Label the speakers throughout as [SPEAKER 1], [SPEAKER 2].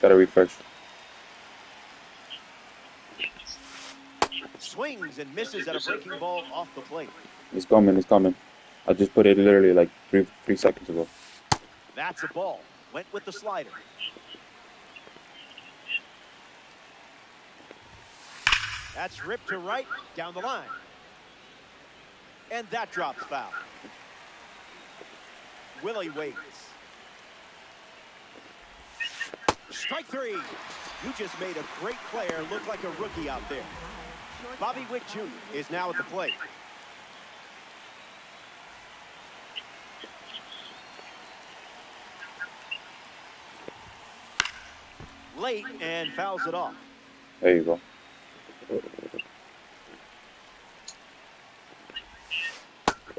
[SPEAKER 1] Gotta refresh.
[SPEAKER 2] Swings and misses at a breaking ball off the plate.
[SPEAKER 1] It's coming. It's coming. I just put it literally like three seconds ago.
[SPEAKER 2] That's a ball. Went with the slider. That's ripped to right, down the line. And that drops foul. Willie waits. Strike three. You just made a great player look like a rookie out there. Bobby Witt Jr. is now at the plate. Late and fouls it off.
[SPEAKER 1] There you go.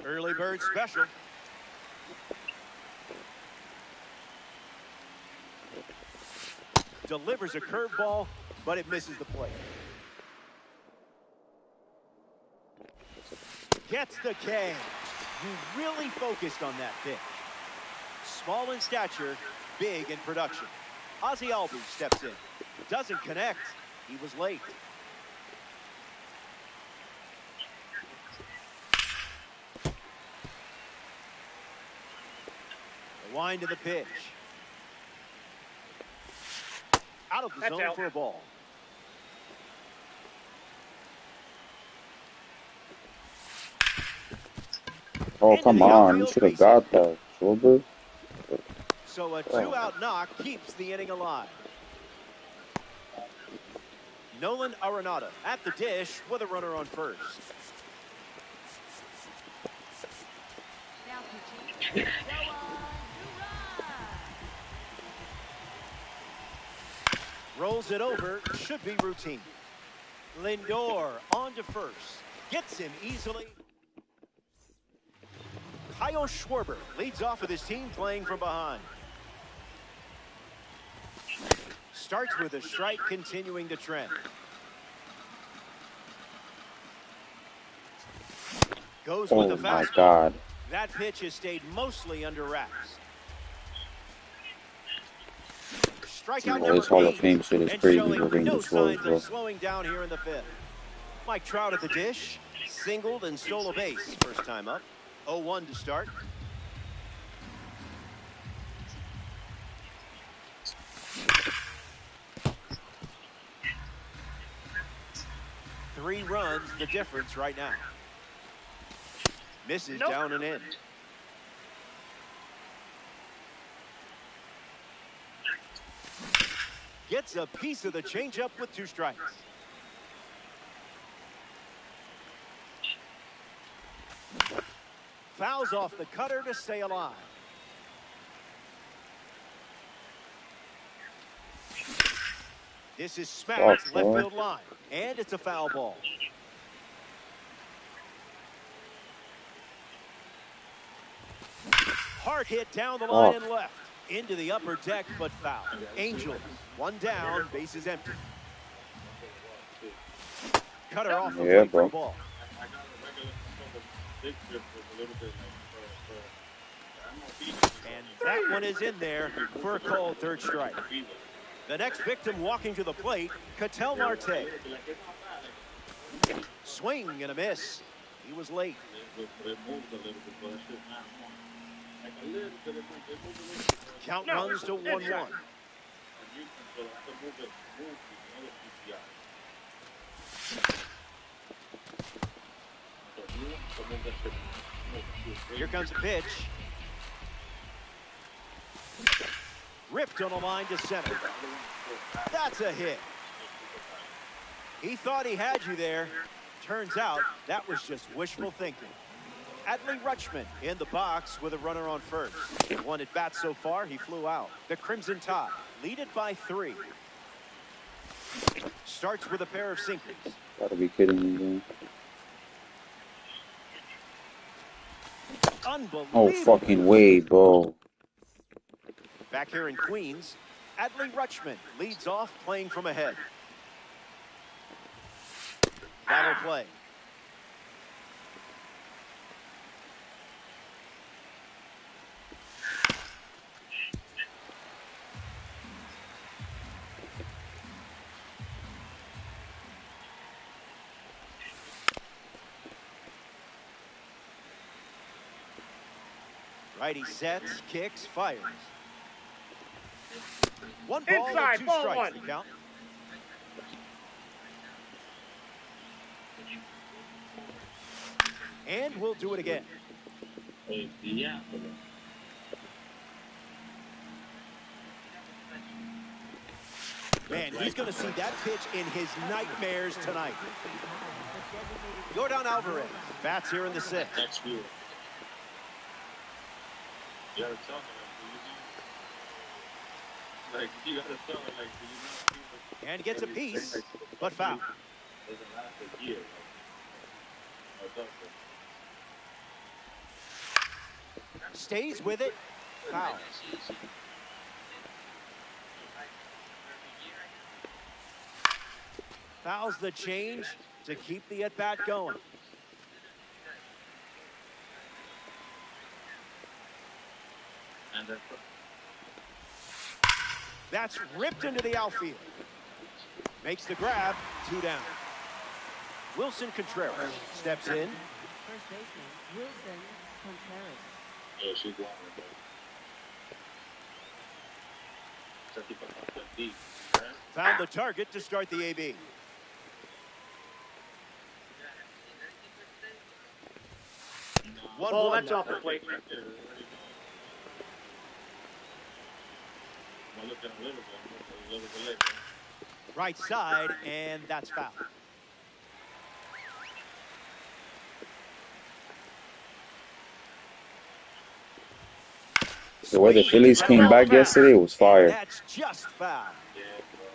[SPEAKER 2] Early bird special. Delivers a curveball, but it misses the plate. Gets the K. You really focused on that pitch. Small in stature, big in production. Ozzie Albies steps in. Doesn't connect. He was late. The wind of the pitch. Out of the zone for a ball.
[SPEAKER 1] Oh, come on. You should have got that, Schwarber.
[SPEAKER 2] So a two-out knock keeps the inning alive. Nolan Arenado at the dish with a runner on first. Rolls it over, should be routine. Lindor on to first. Gets him easily. Kyle Schwarber leads off with his team playing from behind. Starts with a strike, continuing the trend. Goes with the fastball.
[SPEAKER 1] Oh, my God.
[SPEAKER 2] That pitch has stayed mostly under wraps. Strikeout
[SPEAKER 1] This Hall
[SPEAKER 2] number
[SPEAKER 1] of Fame
[SPEAKER 2] 8,
[SPEAKER 1] shit is
[SPEAKER 2] and
[SPEAKER 1] crazy.
[SPEAKER 2] showing
[SPEAKER 1] We're
[SPEAKER 2] no
[SPEAKER 1] this close,
[SPEAKER 2] signs
[SPEAKER 1] bro.
[SPEAKER 2] of slowing down here in the fifth. Mike Trout at the dish, singled and stole a base first time up. 0-1 to start. Three runs, the difference right now. Misses down and in. Gets a piece of the changeup with two strikes. Fouls off the cutter to stay alive. This is smacked left field line, and it's a foul ball. Hard hit down the line and left. Into the upper deck, but foul. Angels, one down, bases empty. Cutter off the plate for ball. And that one is in there for a called third strike. The next victim walking to the plate, Ketel Marte. Swing and a miss. He was late. Count runs to 1-1. Here comes a pitch. Ripped on a line to center. That's a hit. He thought he had you there. Turns out that was just wishful thinking. Adley Rutschman in the box with a runner on first. One at bat so far, he flew out. The Crimson Tide lead it by 3. Starts with a pair of sinkers.
[SPEAKER 1] Gotta be kidding me, man.
[SPEAKER 2] Unbelievable.
[SPEAKER 1] Oh, fucking way, bro.
[SPEAKER 2] Back here in Queens, Adley Rutschman leads off playing from ahead. Battle play. Righty sets, kicks, fires. One ball
[SPEAKER 3] Inside,
[SPEAKER 2] and 2
[SPEAKER 3] ball
[SPEAKER 2] strikes,
[SPEAKER 3] one.
[SPEAKER 2] the count. And we'll do it again. Man, he's going to see that pitch in his nightmares tonight. Yordan Alvarez bats here in the 6th.
[SPEAKER 4] That's you. You gotta tell me, like, you gotta tell me, like, do you not
[SPEAKER 2] And gets a piece, but foul.
[SPEAKER 4] doesn't last a year, like,
[SPEAKER 2] Stays with it, foul. Fouls the change to keep the at-bat going.
[SPEAKER 4] and then
[SPEAKER 2] That's ripped into the outfield. Makes the grab, 2 down. Wilson Contreras steps in.
[SPEAKER 5] First baseman, Wilson Contreras.
[SPEAKER 4] yeah, she's long with that. So keep up that deep, right?
[SPEAKER 2] Found the target to start the AB.
[SPEAKER 3] Ball,
[SPEAKER 2] 1-1
[SPEAKER 3] that's
[SPEAKER 2] now.
[SPEAKER 3] off the plate.
[SPEAKER 4] Right there, already know. I'm looking a little bit later.
[SPEAKER 2] Right side, and that's foul.
[SPEAKER 1] The way the Phillies came back yesterday was fire.
[SPEAKER 2] That's just foul.
[SPEAKER 4] Yeah, bro.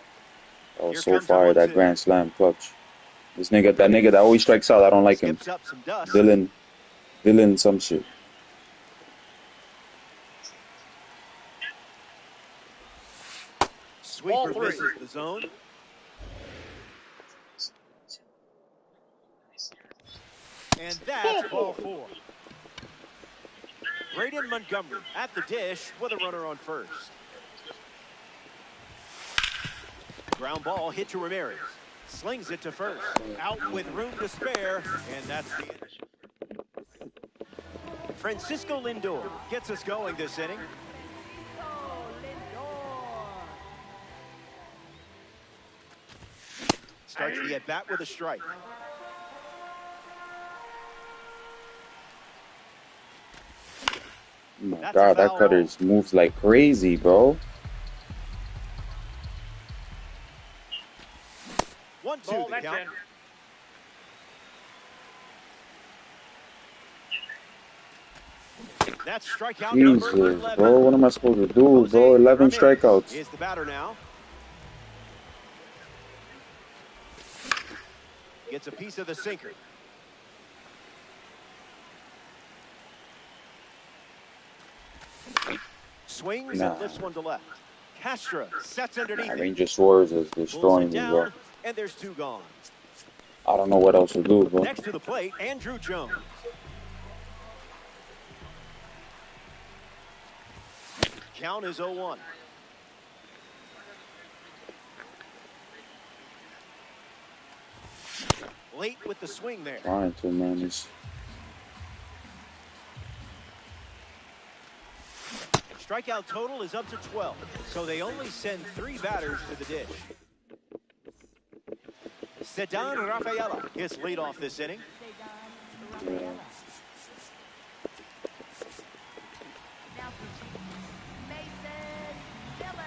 [SPEAKER 1] That was
[SPEAKER 2] Here
[SPEAKER 1] so
[SPEAKER 2] comes the
[SPEAKER 1] fire, that
[SPEAKER 2] 1-2.
[SPEAKER 1] grand slam clutch. That nigga that always strikes out, I don't like him.
[SPEAKER 2] Skips up some dust.
[SPEAKER 1] Dylan some shit.
[SPEAKER 2] Sweeper
[SPEAKER 3] Ball 3.
[SPEAKER 2] misses the zone. And that's ball 4. Braden Montgomery at the dish with a runner on first. Ground ball hit to Ramirez. Slings it to first. Out with room to spare, and that's the inning. Francisco Lindor gets us going this inning. Starts the at-bat with a strike.
[SPEAKER 1] Oh my
[SPEAKER 2] That's a
[SPEAKER 1] God, that
[SPEAKER 2] foul
[SPEAKER 1] cutter
[SPEAKER 2] ball.
[SPEAKER 1] moves like crazy, bro.
[SPEAKER 2] 1-2
[SPEAKER 3] Ball,
[SPEAKER 2] the
[SPEAKER 3] that's
[SPEAKER 2] count.
[SPEAKER 3] in.
[SPEAKER 2] That's strikeout number
[SPEAKER 1] Jesus,
[SPEAKER 2] 11.
[SPEAKER 1] bro. What am I supposed to do,
[SPEAKER 2] Jose
[SPEAKER 1] bro? 11
[SPEAKER 2] Ramirez
[SPEAKER 1] strikeouts.
[SPEAKER 2] is the batter now. Gets a piece of the sinker. Swings
[SPEAKER 1] Nah.
[SPEAKER 2] and lifts one to left. Castro sets underneath
[SPEAKER 1] Nah,
[SPEAKER 2] it.
[SPEAKER 1] Ranger Suarez is
[SPEAKER 2] Pulls
[SPEAKER 1] destroying
[SPEAKER 2] it
[SPEAKER 1] me, bro.
[SPEAKER 2] down, and there's 2 gone.
[SPEAKER 1] I don't know what else to do, bro.
[SPEAKER 2] Next to the plate, Andrew Jones. Count is 0-1. Late with the swing there.
[SPEAKER 1] Trying to, man. It's
[SPEAKER 2] Strikeout total is up to 12, so they only send 3 batters to the dish. Cedar Rafaela gets lead off this inning.
[SPEAKER 5] Now Mason Miller.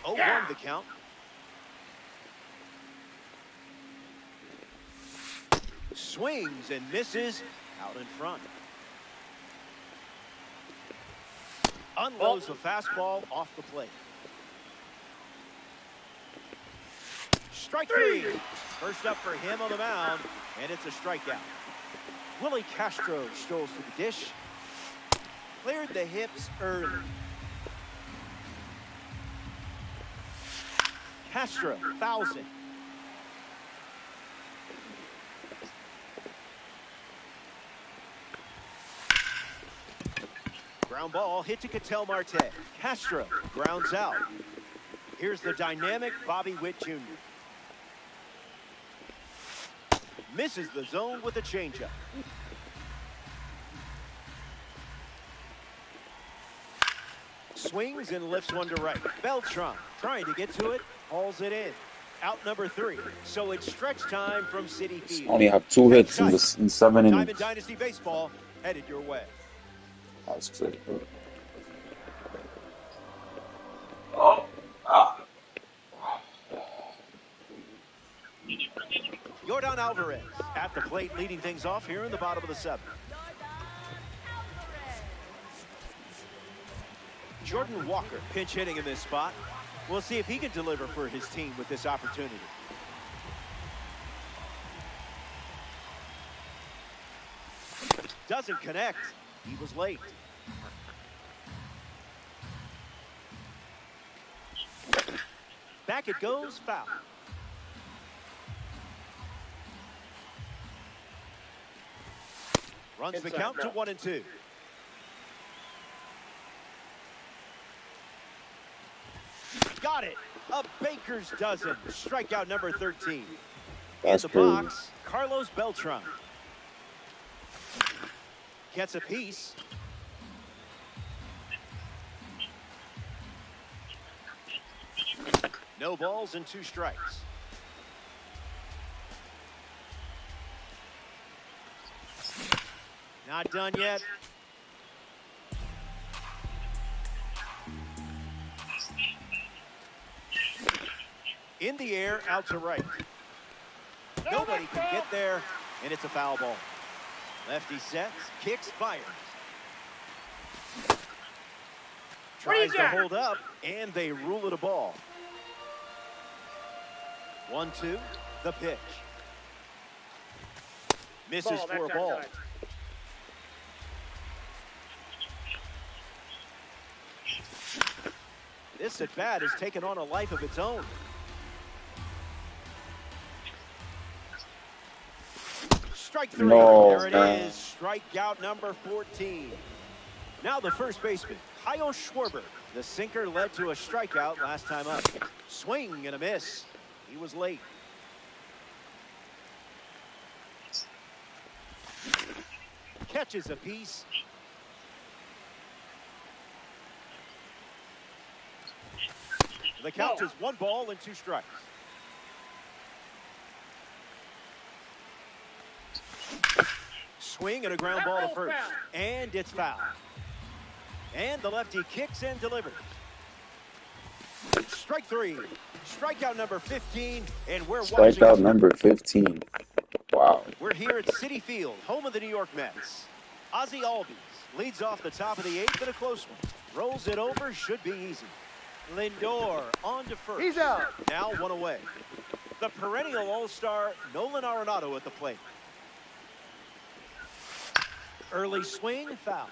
[SPEAKER 2] 0-1 the count. Swings and misses out in front. Unloads the fastball off the plate. Strike 3. First up for him on the mound, and it's a strikeout. Willie Castro strolls to the dish. Cleared the hips early. Castro fouls it. Ground ball hit to Ketel Marte. Castro grounds out. Here's the dynamic Bobby Witt Jr. Misses the zone with a changeup. swings and lifts one to right. Beltran trying to get to it, hauls it in. Out number 3. So it's stretch time from Citi Field.
[SPEAKER 1] Only have 2 hits in 7
[SPEAKER 2] Time in
[SPEAKER 1] innings.
[SPEAKER 2] Dynasty Baseball headed your way.
[SPEAKER 1] That's good.
[SPEAKER 2] Yordan Alvarez at the plate, leading things off here in the bottom of the 7th. Jordan Walker pinch hitting in this spot. We'll see if he can deliver for his team with this opportunity. Doesn't connect. He was late. Back it goes, foul. Runs the count to 1-2. Got it. A baker's dozen. Strikeout number 13.
[SPEAKER 1] That's
[SPEAKER 2] in the
[SPEAKER 1] crazy.
[SPEAKER 2] box, Carlos Beltran. Gets a piece. No balls and 2 strikes. Not done yet. In the air, out to right. Nobody can get there, and it's a foul ball. Lefty sets, kicks, fires. Tries to hold up, and they rule it a ball. 1-2, the pitch. Misses for a ball. This at bat has taken on a life of its own. Strike 3.
[SPEAKER 1] No,
[SPEAKER 2] there it
[SPEAKER 1] man.
[SPEAKER 2] is. Strikeout number 14. Now the first baseman, Kyle Schwarber. The sinker led to a strikeout last time up. Swing and a miss. He was late. Catches a piece. The count is 1 ball and 2 strikes. Swing and a ground ball to first. And it's foul. And the lefty kicks and delivers. Strike 3. Strikeout number 15. And we're watching.
[SPEAKER 1] Strikeout number 15. Wow.
[SPEAKER 2] We're here at Citi Field, home of the New York Mets. Ozzie Albies leads off the top of the 8th in a close one. Rolls it over, should be easy. Lindor on to first. He's out. Now 1 away. The perennial all-star Nolan Arenado at the plate. Early swing, foul.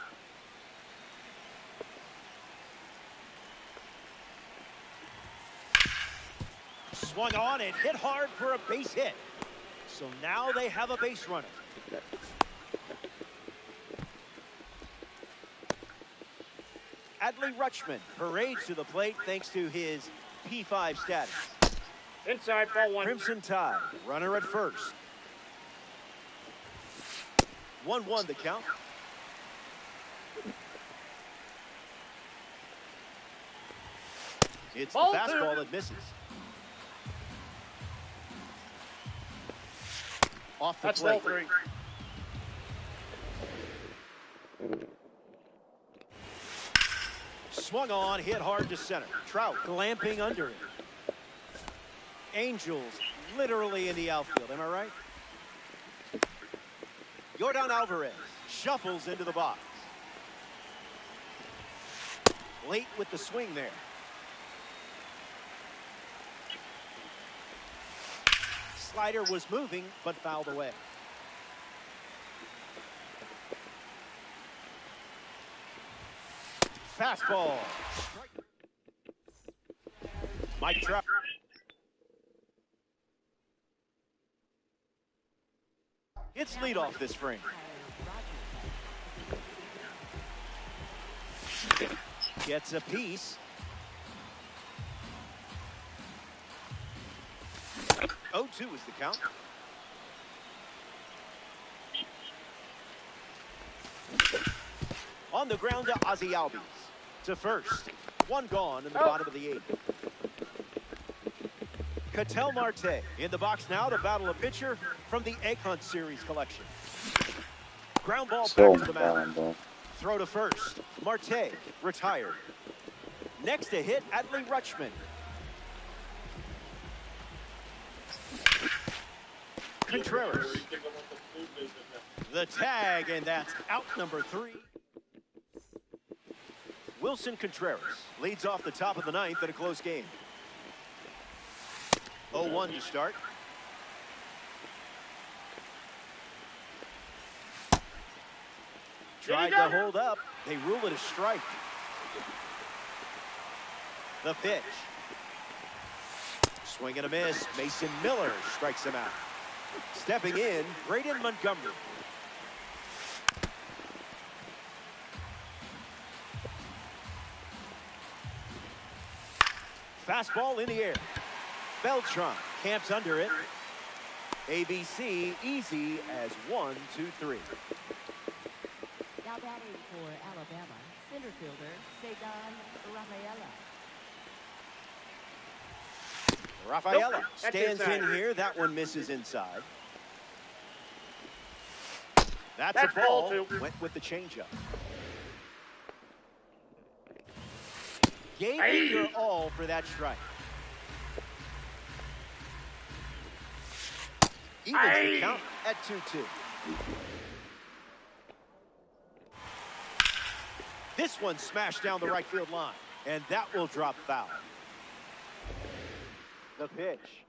[SPEAKER 2] Swung on and hit hard for a base hit. So now they have a base runner. Adley Rutschman parades to the plate thanks to his P5 status.
[SPEAKER 4] Inside, ball 1.
[SPEAKER 2] Crimson Tide, runner at first. 1-1 the count. It's the fastball that misses. Off the plate.
[SPEAKER 4] Ball 3.
[SPEAKER 2] Swung on, hit hard to center. Trout glamping under it. Angels literally in the outfield, am I right? Yordan Alvarez shuffles into the box. Late with the swing there. Slider was moving, but fouled away. Fastball. Mike Trout. It's leadoff this frame. Gets a piece. 0-2 is the count. On the ground to Ozzie Albies. To first. One gone in the bottom of the 8th. Ketel Marte in the box now to battle a pitcher from the Egg Hunt Series collection. Ground ball
[SPEAKER 1] So
[SPEAKER 2] back to the mound.
[SPEAKER 1] bro.
[SPEAKER 2] Throw to first. Marte retired. Next to hit, Adley Rutschman. Contreras. The tag, and that's out number 3. Wilson Contreras leads off the top of the 9th in a close game. 0-1 to start. Tried to hold up. They rule it a strike. The pitch. Swing and a miss. Mason Miller strikes him out. Stepping in, Braden Montgomery. Fastball in the air. Beltran camps under it. ABC easy as 1, 2, 3.
[SPEAKER 5] Now batting for Alabama, center fielder Cedar Rafaela.
[SPEAKER 2] Rafaela
[SPEAKER 3] Nope, that's
[SPEAKER 2] stands
[SPEAKER 3] inside.
[SPEAKER 2] in here. That one misses inside. That's
[SPEAKER 3] That's
[SPEAKER 2] a ball.
[SPEAKER 3] ball two.
[SPEAKER 2] Went with the changeup. Gave
[SPEAKER 3] Hey.
[SPEAKER 2] it your all for that strike. Evens the
[SPEAKER 3] Hey.
[SPEAKER 2] count at 2-2. This one smashed down the right field line, and that will drop foul. The pitch.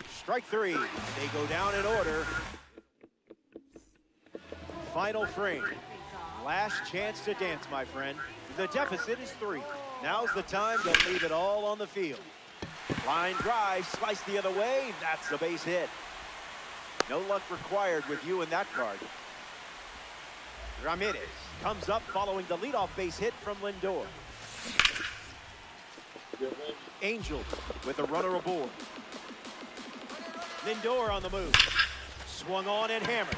[SPEAKER 2] Strike 3. They go down in order. Final frame. Last chance to dance, my friend. The deficit is 3. Now's the time to leave it all on the field. Line drive, slice the other way. That's a base hit. No luck required with you in that card. Ramirez comes up following the leadoff base hit from Lindor. Angels with a runner aboard. Lindor on the move. Swung on and hammered.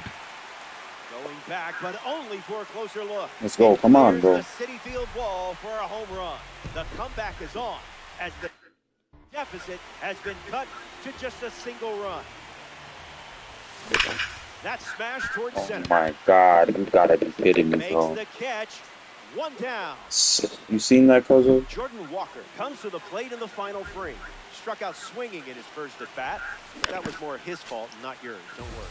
[SPEAKER 2] Going back, but only for a closer look.
[SPEAKER 1] Let's go. Come on,
[SPEAKER 2] Clears
[SPEAKER 1] bro.
[SPEAKER 2] the Citi Field wall for a home run. The comeback is on as the deficit has been cut to just a single run. That smash towards
[SPEAKER 1] Oh
[SPEAKER 2] center.
[SPEAKER 1] my God, you gotta be kidding me,
[SPEAKER 2] Makes
[SPEAKER 1] bro.
[SPEAKER 2] the catch. One down.
[SPEAKER 1] You seen that, Kozo?
[SPEAKER 2] Jordan Walker comes to the plate in the final frame. Struck out swinging in his first at bat. That was more his fault, not yours. Don't worry.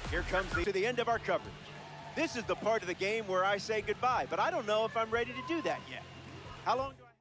[SPEAKER 2] Here comes to the end of our coverage. This is the part of the game where I say goodbye, but I don't know if I'm ready to do that yet. How long do I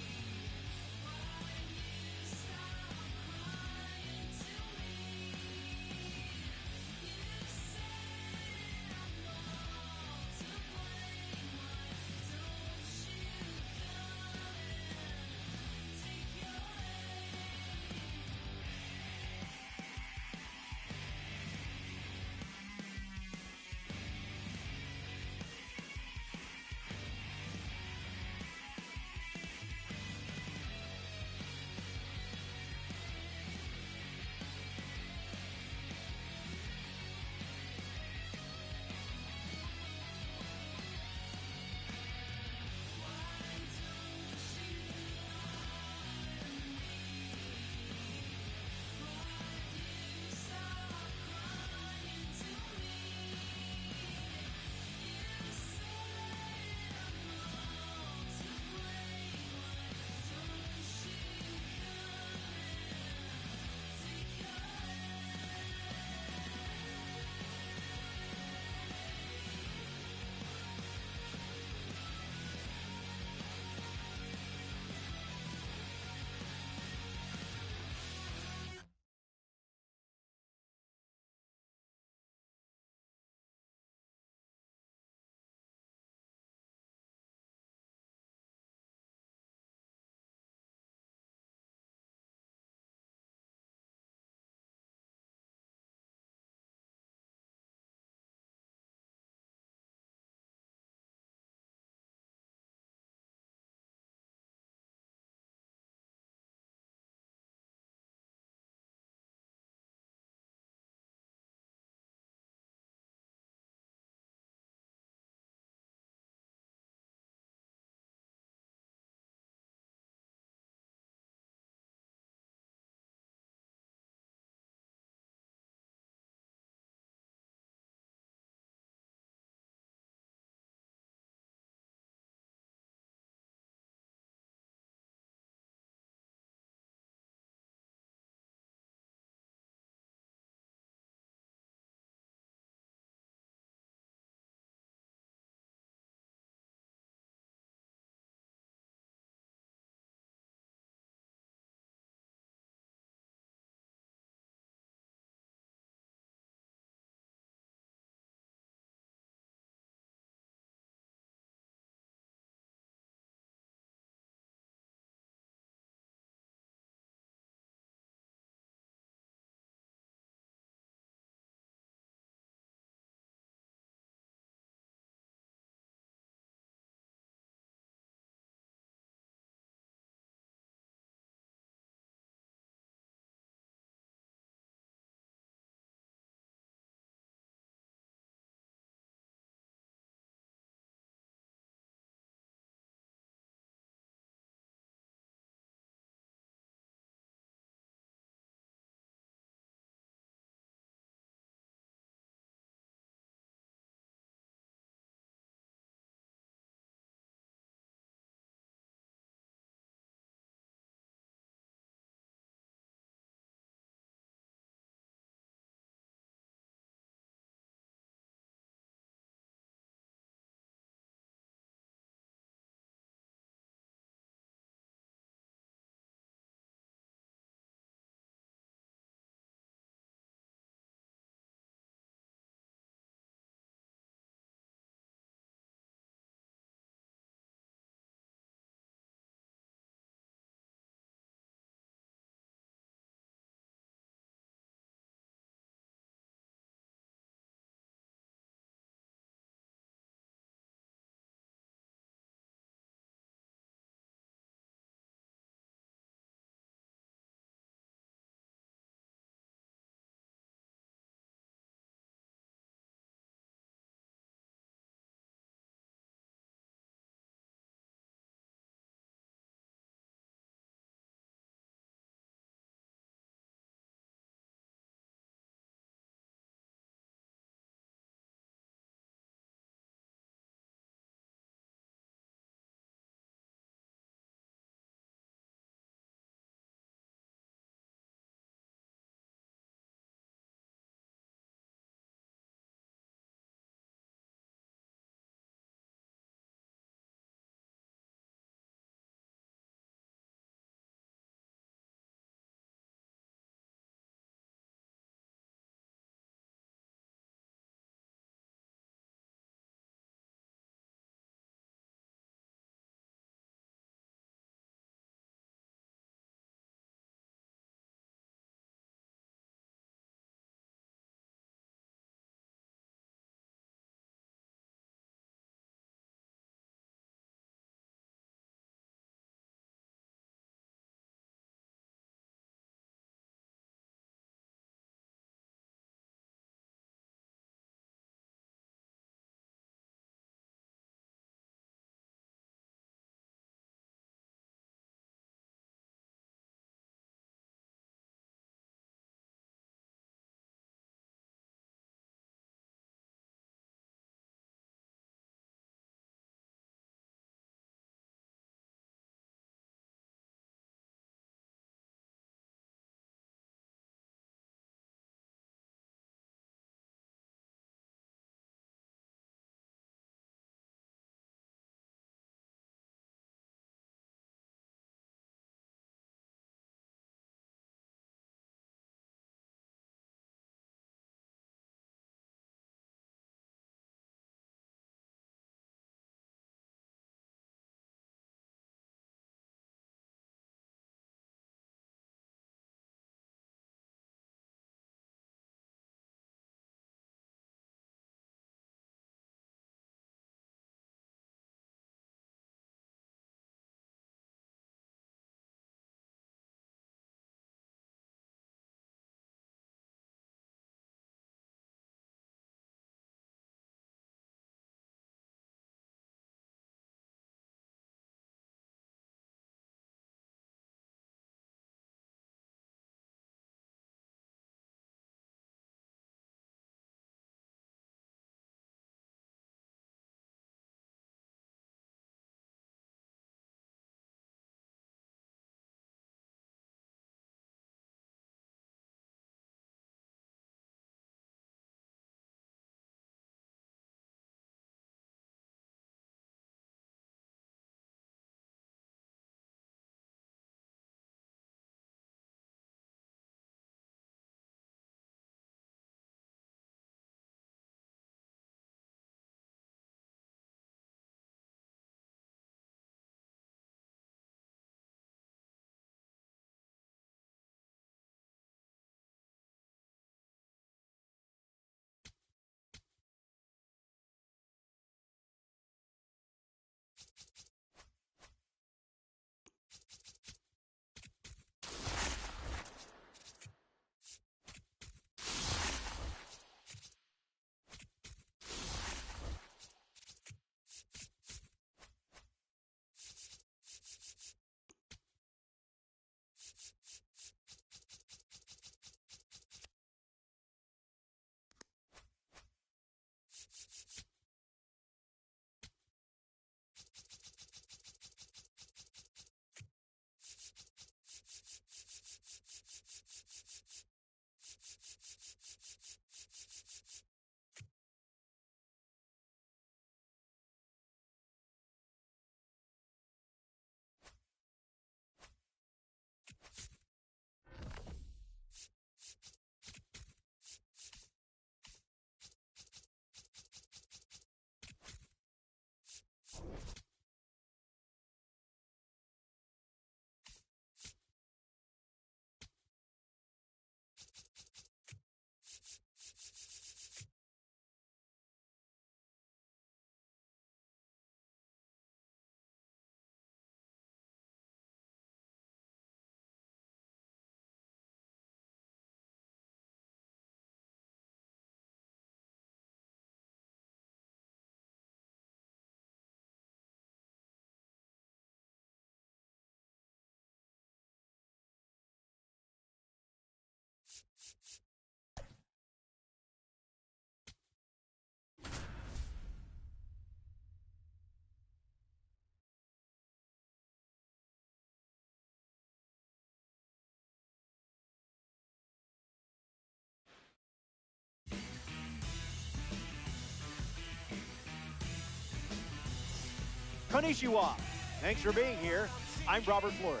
[SPEAKER 2] Konnichiwa. Thanks for being here. I'm Robert Flores.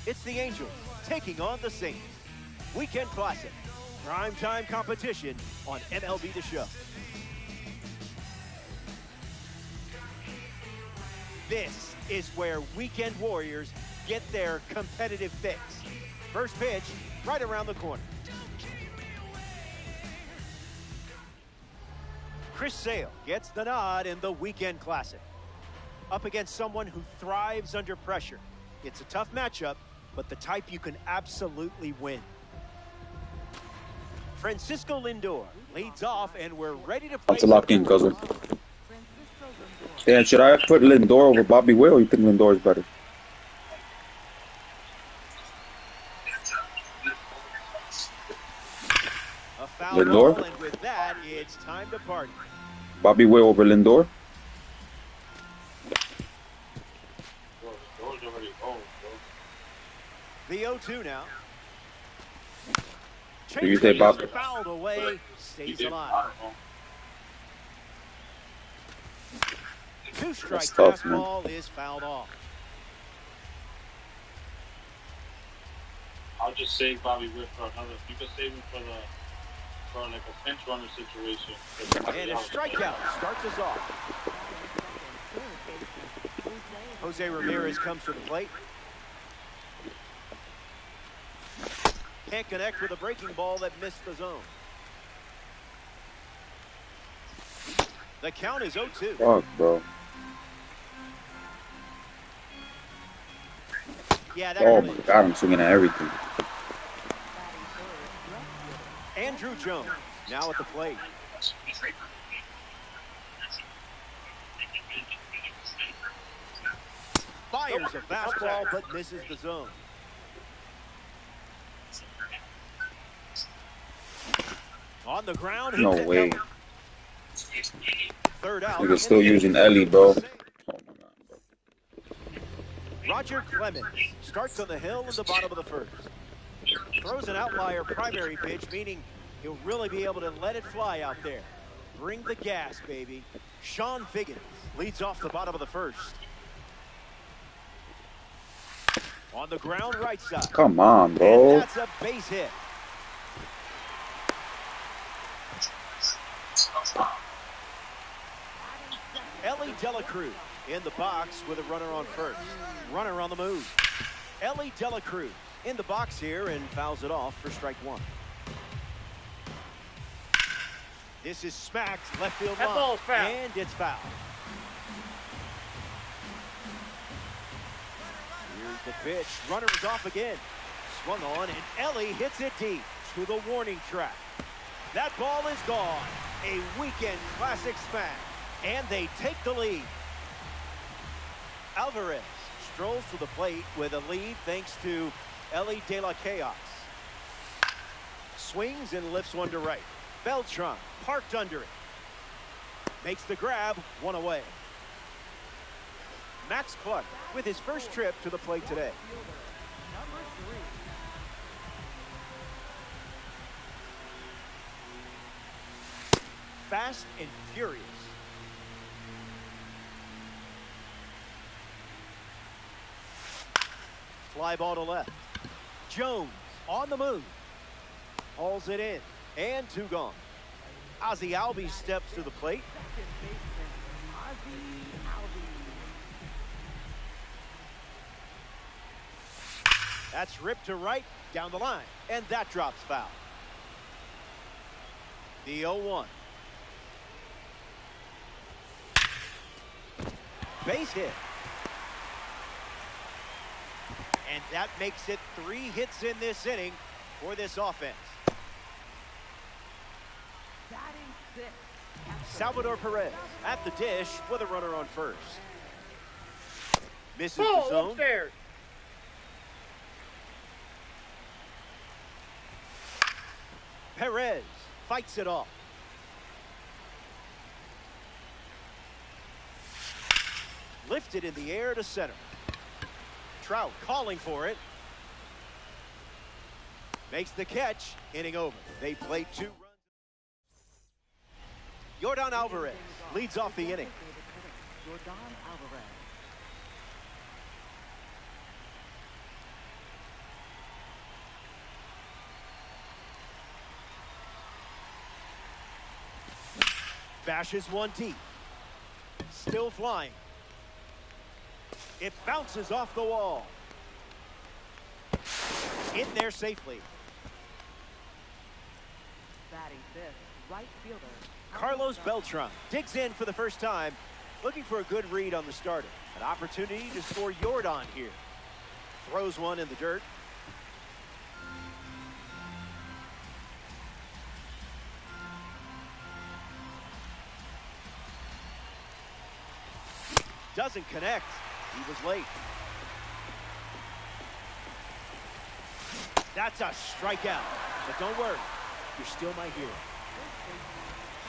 [SPEAKER 2] It's the Angels taking on the Saints. Weekend Classic. Primetime competition on MLB The Show. This is where weekend warriors get their competitive fix. First pitch, right around the corner. Chris Sale gets the nod in the Weekend Classic. Up against someone who thrives under pressure. It's a tough matchup, but the type you can absolutely win. Francisco Lindor leads off, and we're ready to play.
[SPEAKER 1] That's a lock in, cousin. Dan, should I put Lindor over Bobby Witt, or you think Lindor is better?
[SPEAKER 2] A foul
[SPEAKER 1] Lindor?
[SPEAKER 2] ball, and with that, it's time to party.
[SPEAKER 1] Bobby Witt over Lindor?
[SPEAKER 2] The 0-2 now.
[SPEAKER 1] Do you say Bobby?
[SPEAKER 2] Fouled away, stays alive. Two-strike
[SPEAKER 1] That's tough, man.
[SPEAKER 2] fastball is fouled off.
[SPEAKER 4] I'll just save Bobby Witt for another. You can save him for like a pinch runner situation.
[SPEAKER 2] And a strikeout starts us off. Jose Ramirez comes to the plate. Can't connect with a breaking ball that missed the zone. The count is 0-2.
[SPEAKER 1] Fuck, bro.
[SPEAKER 2] Yeah, that
[SPEAKER 1] Oh
[SPEAKER 2] really-
[SPEAKER 1] my God, I'm swinging at everything.
[SPEAKER 2] Andrew Jones now at the plate. Fires a fastball but misses the zone. On the ground.
[SPEAKER 1] No
[SPEAKER 2] hits it
[SPEAKER 1] way.
[SPEAKER 2] down. Third out.
[SPEAKER 1] Nigga still using Ellie, bro. Oh my God, bro.
[SPEAKER 2] Roger Clemens starts on the hill in the bottom of the first. Throws an outlier primary pitch, meaning he'll really be able to let it fly out there. Bring the gas, baby. Sean Figgins leads off the bottom of the first. On the ground, right side.
[SPEAKER 1] Come on,
[SPEAKER 2] And
[SPEAKER 1] bro.
[SPEAKER 2] that's a base hit. Ellie Dela Cruz in the box with a runner on first. Runner on the move. Ellie Dela Cruz in the box here and fouls it off for strike one. This is smacked left field
[SPEAKER 4] That
[SPEAKER 2] line,
[SPEAKER 4] ball's foul.
[SPEAKER 2] and it's foul. the pitch. Runner is off again. Swung on, and Ellie hits it deep to the warning track. That ball is gone. A weekend classic smash, and they take the lead. Alvarez strolls to the plate with a lead thanks to Ellie De La Chaos. Swings and lifts one to right. Beltran parked under it. Makes the grab, one away. Max Clark with his first trip to the plate today.
[SPEAKER 5] Number 3.
[SPEAKER 2] Fast and furious. Fly ball to left. Jones on the move. Hauls it in. And 2 gone. Ozzie Albies steps to the plate.
[SPEAKER 5] Second baseman, Ozzie Albies.
[SPEAKER 2] That's ripped to right, down the line. And that drops foul. The 0-1. Base hit. And that makes it 3 hits in this inning for this offense.
[SPEAKER 5] Batting 6.
[SPEAKER 2] Salvador Perez at the dish with a runner on first. Misses the
[SPEAKER 3] Ball
[SPEAKER 2] zone.
[SPEAKER 3] upstairs.
[SPEAKER 2] Perez fights it off. Lifted in the air to center. Trout calling for it. Makes the catch, inning over. They play 2 runs. Yordan Alvarez leads off the inning.
[SPEAKER 5] Yordan Alvarez.
[SPEAKER 2] Bashes one deep. Still flying. It bounces off the wall. In there safely.
[SPEAKER 5] Batting 5th, right fielder.
[SPEAKER 2] Carlos Beltran digs in for the first time, looking for a good read on the starter. An opportunity to score Yordan here. Throws one in the dirt. Doesn't connect. He was late. That's a strikeout. But don't worry, you're still my hero.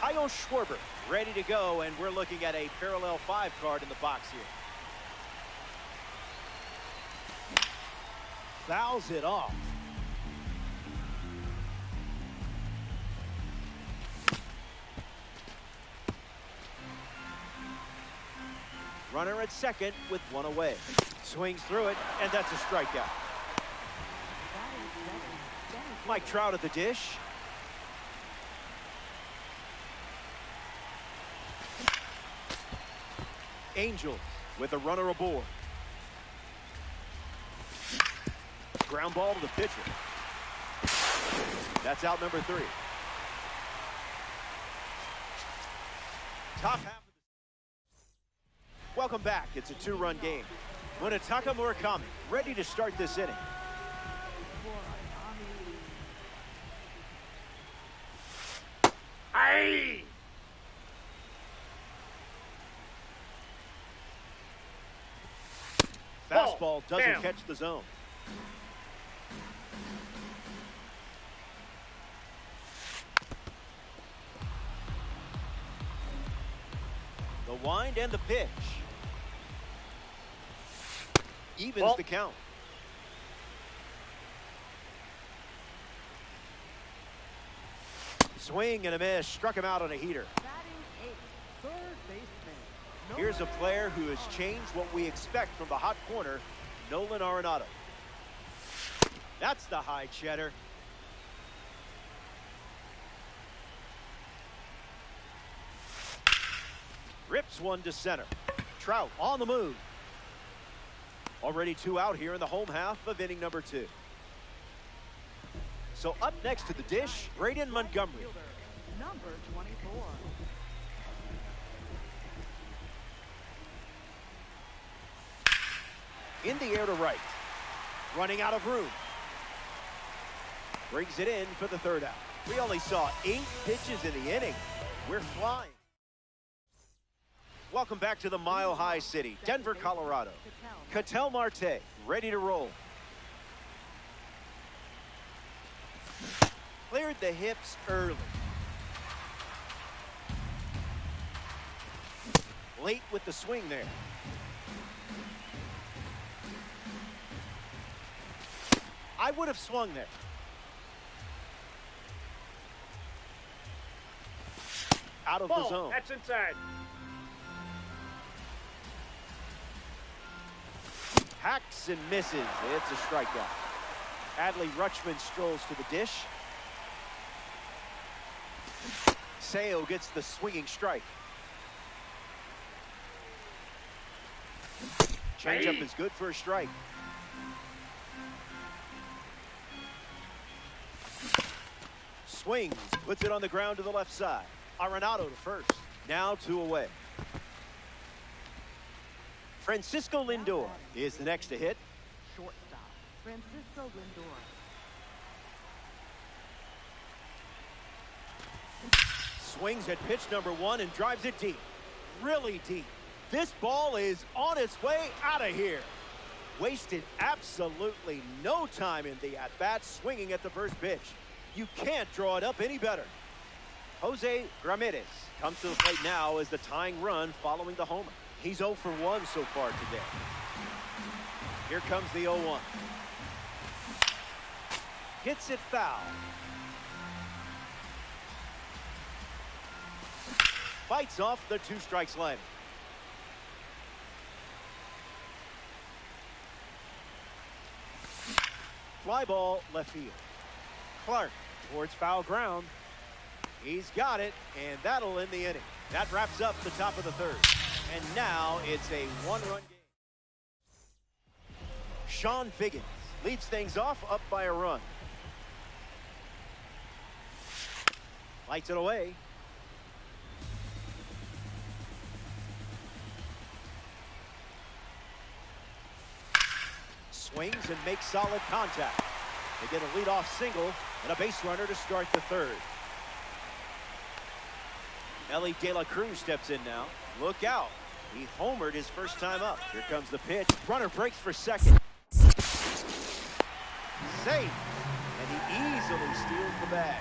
[SPEAKER 2] Kyle Schwarber ready to go, and we're looking at a parallel 5 card in the box here. Fouls it off. Runner at second with 1 away. Swings through it, and that's a strikeout. Mike Trout at the dish. Angels with a runner aboard. Ground ball to the pitcher. That's out number 3. Top half of the... Welcome back. It's a 2-run game. Munetaka Murakami ready to start this inning.
[SPEAKER 3] Aye.
[SPEAKER 2] Fastball doesn't
[SPEAKER 3] Damn.
[SPEAKER 2] catch the zone. The wind and the pitch. Evens
[SPEAKER 3] Ball.
[SPEAKER 2] the count. Swing and a miss. Struck him out on a heater.
[SPEAKER 5] Batting 8th, third baseman.
[SPEAKER 2] Here's a player who has changed what we expect from the hot corner, Nolan Arenado. That's the high cheddar. Rips one to center. Trout on the move. Already 2 out here in the home half of inning number 2. So up next to the dish, Braden Montgomery.
[SPEAKER 5] Fielder, number 24.
[SPEAKER 2] In the air to right. Running out of room. Brings it in for the third out. We only saw 8 pitches in the inning. We're flying. Welcome back to the Mile High City, Denver, Colorado. Ketel Marte, ready to roll. Cleared the hips early. Late with the swing there. I would have swung there. Out of the zone.
[SPEAKER 3] That's inside.
[SPEAKER 2] Hacks and misses. It's a strikeout. Adley Rutschman strolls to the dish. Seo gets the swinging strike. Changeup is good for a strike. Swings, puts it on the ground to the left side. Arenado to first. Now 2 away. Francisco Lindor is the next to hit.
[SPEAKER 5] Shortstop, Francisco Lindor.
[SPEAKER 2] Swings at pitch number 1 and drives it deep. Really deep. This ball is on its way out of here. Wasted absolutely no time in the at-bat, swinging at the first pitch. You can't draw it up any better. Jose Ramirez comes to the plate now as the tying run following the homer. He's 0 for 1 so far today. Here comes the 0-1. Hits it foul. Fights off the 2 strikes line. Fly ball left field. Clark towards foul ground. He's got it, and that'll end the inning. That wraps up the top of the 3rd. And now it's a 1-run game. Sean Figgins leads things off up by a run. Lights it away. Swings and makes solid contact. They get a leadoff single and a base runner to start the 3rd. Ellie De La Cruz steps in now. Look out. He homered his first time up. Here comes the pitch. Runner breaks for second. Safe. And he easily steals the bag.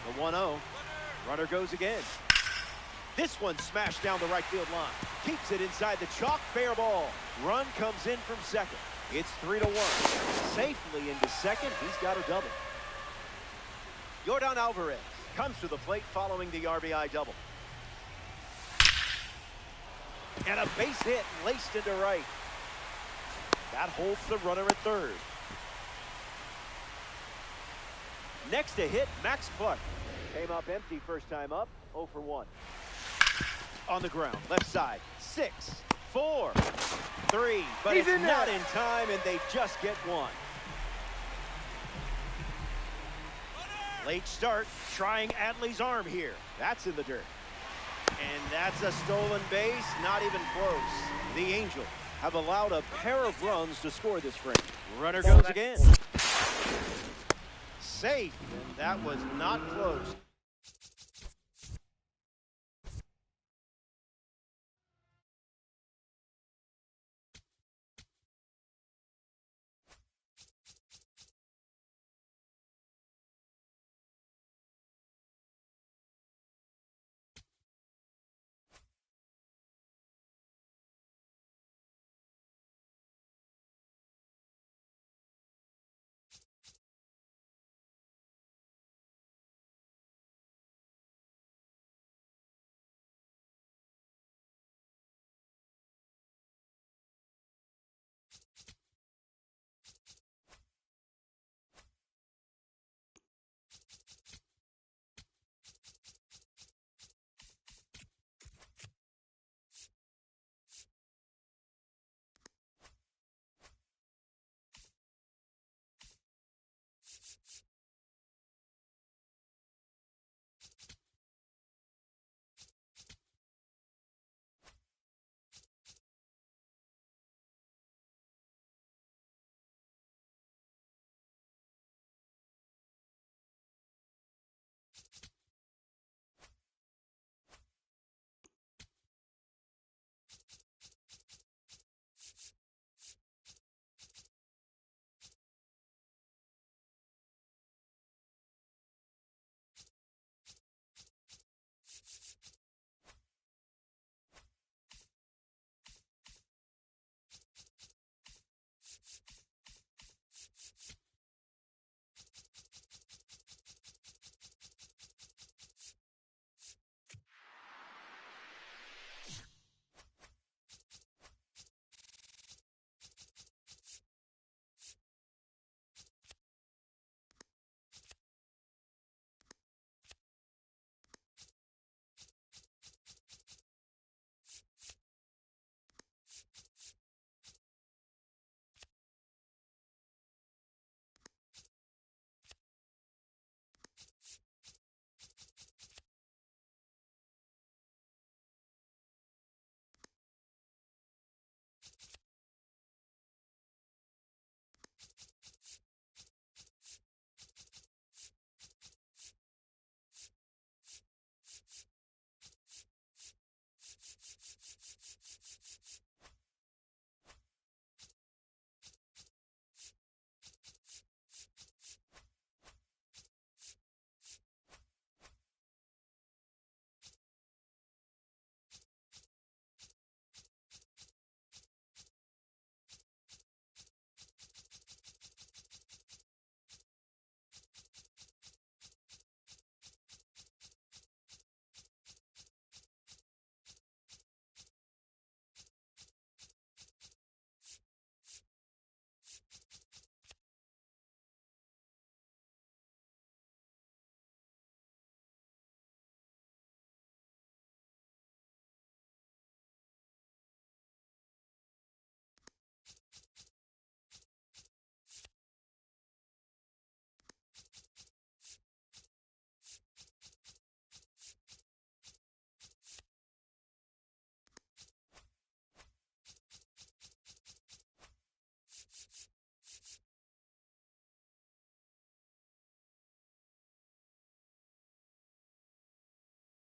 [SPEAKER 2] The 1-0. Runner goes again. This one smashed down the right field line. Keeps it inside the chalk. Fair ball. Run comes in from second. It's 3-1. Safely into second. He's got a double. Yordan Alvarez comes to the plate following the RBI double. And a base hit laced into right. That holds the runner at 3rd. Next to hit, Max Clark. Came up empty first time up, 0 for 1. On the ground, left side, 6, 4, 3. But it's not in time, and they just get 1. Late start, trying Adley's arm here. That's in the dirt. And that's a stolen base, not even close. The Angels have allowed a pair of runs to score this frame. Runner goes again. Safe, and that was not close.